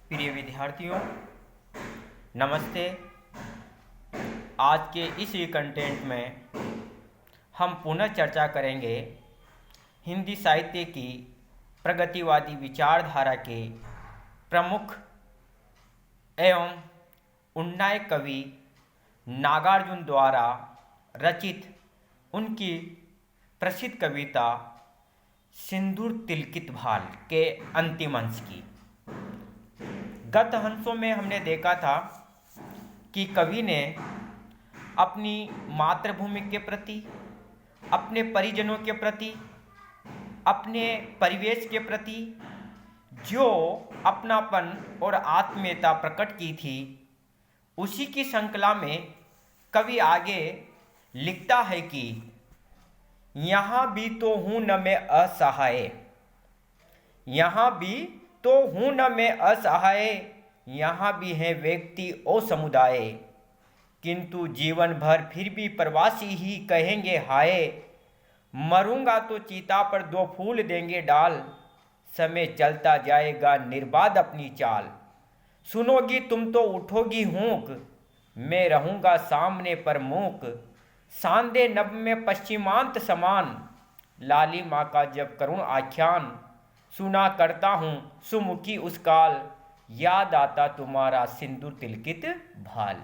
प्रिय विद्यार्थियों, नमस्ते। आज के इस कंटेंट में हम पुनः चर्चा करेंगे हिंदी साहित्य की प्रगतिवादी विचारधारा के प्रमुख एवं उन्नायक कवि नागार्जुन द्वारा रचित उनकी प्रसिद्ध कविता सिंदूर तिलकित भाल के अंतिम अंश की। गत अंशों में हमने देखा था कि कवि ने अपनी मातृभूमि के प्रति, अपने परिजनों के प्रति, अपने परिवेश के प्रति जो अपनापन और आत्मीयता प्रकट की थी, उसी की श्रृंखला में कवि आगे लिखता है कि यहाँ भी तो हूँ न मैं असहाय, यहाँ भी तो हूँ न मैं असहाय, यहाँ भी है व्यक्ति और समुदाय, किंतु जीवन भर फिर भी प्रवासी ही कहेंगे हाय। मरूंगा तो चिता पर दो फूल देंगे डाल, समय चलता जाएगा निर्बाध अपनी चाल। सुनोगी तुम तो उठोगी हूँक, मैं रहूँगा सामने पर मूक। सांदे नभ में पश्चिमांत समान, लाली माँ का जब करुण आख्यान। सुना करता हूँ सुमुखी उस काल, याद आता तुम्हारा सिंदूर तिलकित भाल।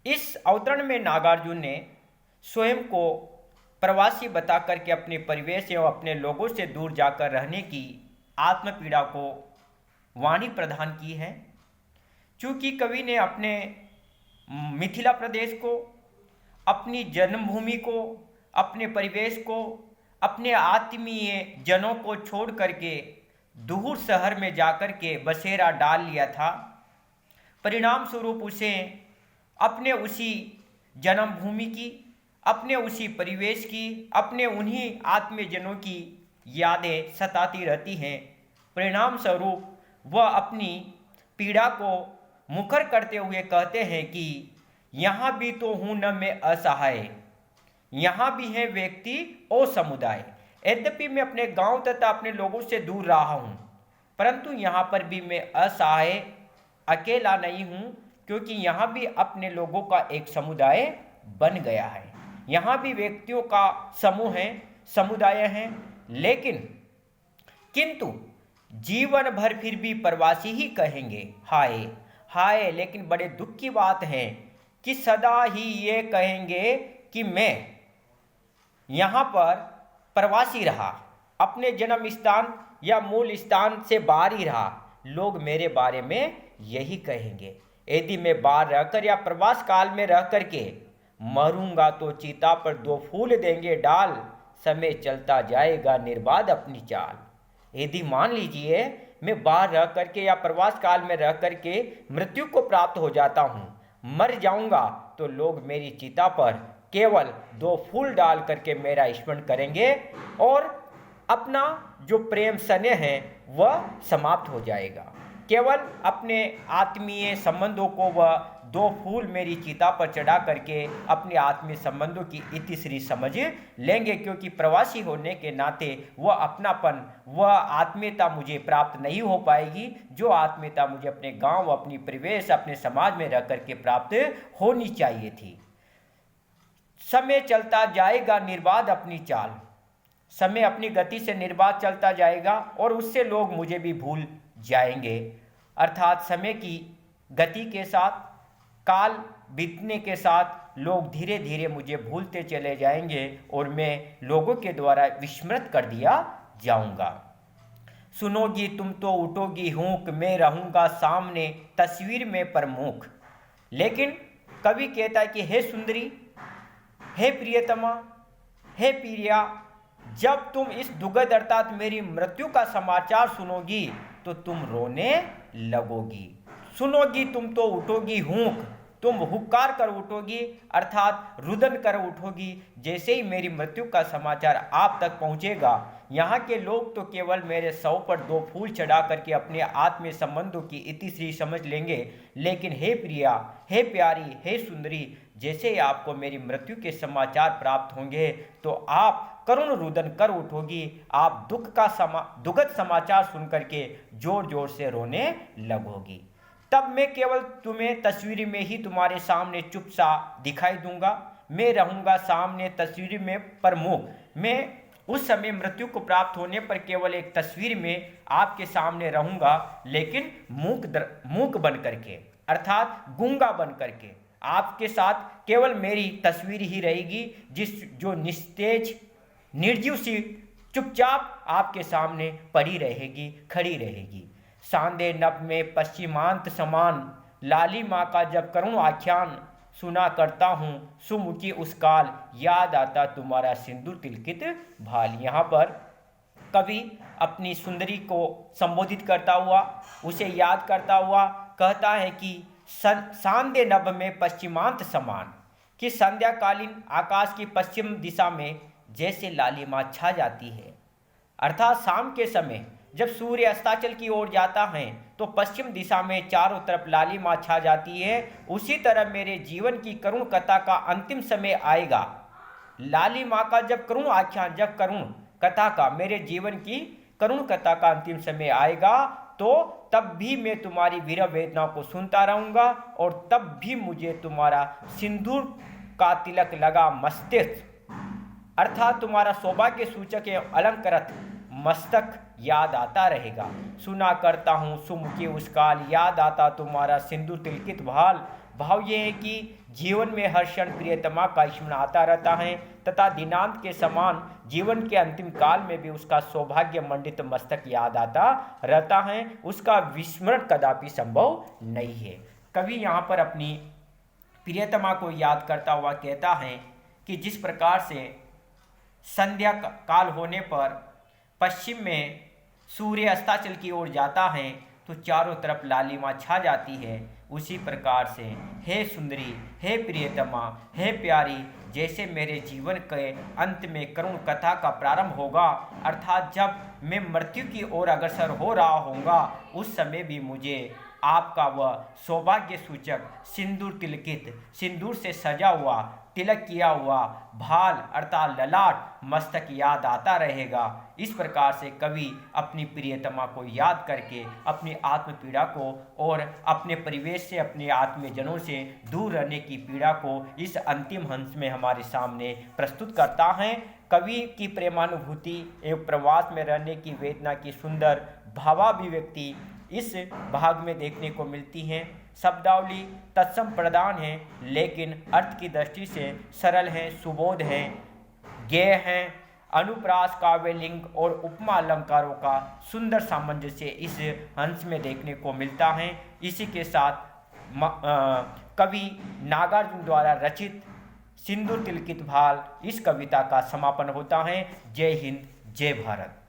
इस अवतरण में नागार्जुन ने स्वयं को प्रवासी बता करके अपने परिवेश एवं अपने लोगों से दूर जाकर रहने की आत्मपीड़ा को वाणी प्रदान की है। चूँकि कवि ने अपने मिथिला प्रदेश को, अपनी जन्मभूमि को, अपने परिवेश को, अपने आत्मीय जनों को छोड़ करके दूर शहर में जाकर के बसेरा डाल लिया था, परिणाम स्वरूप उसे अपने उसी जन्मभूमि की, अपने उसी परिवेश की, अपने उन्हीं आत्मीय जनों की यादें सताती रहती हैं। परिणाम स्वरूप वह अपनी पीड़ा को मुखर करते हुए कहते हैं कि यहाँ भी तो हूँ न मैं असहाय, यहाँ भी है व्यक्ति और समुदाय। यद्यपि मैं अपने गांव तथा अपने लोगों से दूर रहा हूँ, परंतु यहाँ पर भी मैं असहाय, अकेला नहीं हूँ, क्योंकि यहाँ भी अपने लोगों का एक समुदाय बन गया है। यहाँ भी व्यक्तियों का समूह है, समुदाय है, लेकिन किंतु जीवन भर फिर भी प्रवासी ही कहेंगे हाय हाय। लेकिन बड़े दुख की बात है कि सदा ही ये कहेंगे कि मैं यहाँ पर प्रवासी रहा, अपने जन्म स्थान या मूल स्थान से बाहर ही रहा। लोग मेरे बारे में यही कहेंगे। यदि मैं बाहर रहकर या प्रवास काल में रह करके मरूंगा तो चिता पर दो फूल देंगे डाल, समय चलता जाएगा निर्बाध अपनी चाल। यदि मान लीजिए मैं बाहर रह करके या प्रवास काल में रह करके मृत्यु को प्राप्त हो जाता हूँ, मर जाऊंगा, तो लोग मेरी चिता पर केवल दो फूल डाल करके मेरा स्मरण करेंगे और अपना जो प्रेम स्नेह है वह समाप्त हो जाएगा। केवल अपने आत्मीय संबंधों को वह दो फूल मेरी चिता पर चढ़ा करके अपने आत्मीय संबंधों की इतिश्री समझ लेंगे, क्योंकि प्रवासी होने के नाते वह अपनापन, वह आत्मीयता मुझे प्राप्त नहीं हो पाएगी, जो आत्मीयता मुझे अपने गांव, अपनी परिवेश, अपने समाज में रह करके प्राप्त होनी चाहिए थी। समय चलता जाएगा निर्बाध अपनी चाल, समय अपनी गति से निर्बाध चलता जाएगा और उससे लोग मुझे भी भूल जाएंगे। अर्थात समय की गति के साथ, काल बीतने के साथ लोग धीरे धीरे मुझे भूलते चले जाएंगे और मैं लोगों के द्वारा विस्मृत कर दिया जाऊंगा। सुनोगी तुम तो उठोगी हूँक, मैं रहूँगा सामने तस्वीर में प्रमुख। लेकिन कवि कहता है कि हे सुंदरी, हे प्रियतमा, हे प्रिया, जब तुम इस दुखद अर्थात मेरी मृत्यु का समाचार सुनोगी तो तुम रोने लगोगी। सुनोगी तुम तो उठोगी हूँक, तुम हुक्कार कर उठोगी, अर्थात रुदन कर उठोगी। जैसे ही मेरी मृत्यु का समाचार आप तक पहुँचेगा, यहाँ के लोग तो केवल मेरे शव पर दो फूल चढ़ा करके अपने आत्मीय संबंधों की इतिश्री समझ लेंगे, लेकिन हे प्रिया, हे प्यारी, हे सुंदरी, जैसे ही आपको मेरी मृत्यु के समाचार प्राप्त होंगे तो आप करुण रुदन कर उठोगी। आप दुखद समाचार सुनकर के जोर जोर से रोने लगोगी। तब मैं केवल तुम्हें तस्वीर में ही तुम्हारे सामने चुप सा दिखाई दूंगा। मैं रहूंगा सामने तस्वीर में प्रमुख। मैं उस समय मृत्यु को प्राप्त होने पर केवल एक तस्वीर में आपके सामने रहूंगा, लेकिन मूक बन करके, अर्थात गूंगा बन करके। आपके साथ केवल मेरी तस्वीर ही रहेगी, जो निस्तेज निर्जीव सी चुपचाप आपके सामने पड़ी रहेगी, खड़ी रहेगी। सांदे नभ में पश्चिमांत समान, लाली माँ का जब करुण आख्यान सुना करता हूँ, सुमुखी उस काल, याद आता तुम्हारा सिंदूर तिलकित भाल। यहाँ पर कवि अपनी सुंदरी को संबोधित करता हुआ, उसे याद करता हुआ कहता है कि सांदे नभ में पश्चिमांत समान, कि संध्याकालीन आकाश की पश्चिम दिशा में जैसे लालिमा छा जाती है। अर्थात शाम के समय जब सूर्य अस्ताचल की ओर जाता है तो पश्चिम दिशा में चारों तरफ लालिमा छा जाती है। उसी तरह मेरे जीवन की करुण कथा का अंतिम समय आएगा। लालिमा का जब करुण आख्यान, जब करुण कथा का, मेरे जीवन की करुण कथा का अंतिम समय आएगा, तो तब भी मैं तुम्हारी वीर वेदना को सुनता रहूंगा, और तब भी मुझे तुम्हारा सिंदूर का तिलक लगा मस्तिष्क, अर्थात तुम्हारा सौभाग्य सूचक एवं अलंकृत मस्तक याद आता रहेगा। सुना करता हूँ सुमुखी उस काल, याद आता तुम्हारा सिंदूर तिलकित भाल। भाव ये है कि जीवन में हर क्षण प्रियतमा का स्मरण आता रहता है, तथा दिनांत के समान जीवन के अंतिम काल में भी उसका सौभाग्य मंडित मस्तक याद आता रहता है। उसका विस्मरण कदापि संभव नहीं है। कवि यहाँ पर अपनी प्रियतमा को याद करता हुआ कहता है कि जिस प्रकार से संध्या काल होने पर पश्चिम में सूर्य अस्ताचल की ओर जाता है तो चारों तरफ लालिमा छा जाती है, उसी प्रकार से हे सुंदरी, हे प्रियतमा, हे प्यारी, जैसे मेरे जीवन के अंत में करुण कथा का प्रारंभ होगा, अर्थात जब मैं मृत्यु की ओर अग्रसर हो रहा होऊंगा, उस समय भी मुझे आपका वह सौभाग्य सूचक सिंदूर तिलकित, सिंदूर से सजा हुआ, तिलक किया हुआ भाल अर्थात ललाट मस्तक याद आता रहेगा। इस प्रकार से कवि अपनी प्रियतमा को याद करके अपनी आत्म पीड़ा को और अपने परिवेश से, अपने आत्मीयजनों से दूर रहने की पीड़ा को इस अंतिम हंस में हमारे सामने प्रस्तुत करता है। कवि की प्रेमानुभूति एवं प्रवास में रहने की वेदना की सुंदर भावाभिव्यक्ति इस भाग में देखने को मिलती हैं। शब्दावली तत्सम प्रदान है, लेकिन अर्थ की दृष्टि से सरल हैं, सुबोध हैं, गेय हैं। अनुप्रास, काव्य, लिंग और उपमा अलंकारों का सुंदर सामंजस्य इस हंस में देखने को मिलता है। इसी के साथ कवि नागार्जुन द्वारा रचित सिंदूर तिलकित भाल इस कविता का समापन होता है। जय हिंद, जय भारत।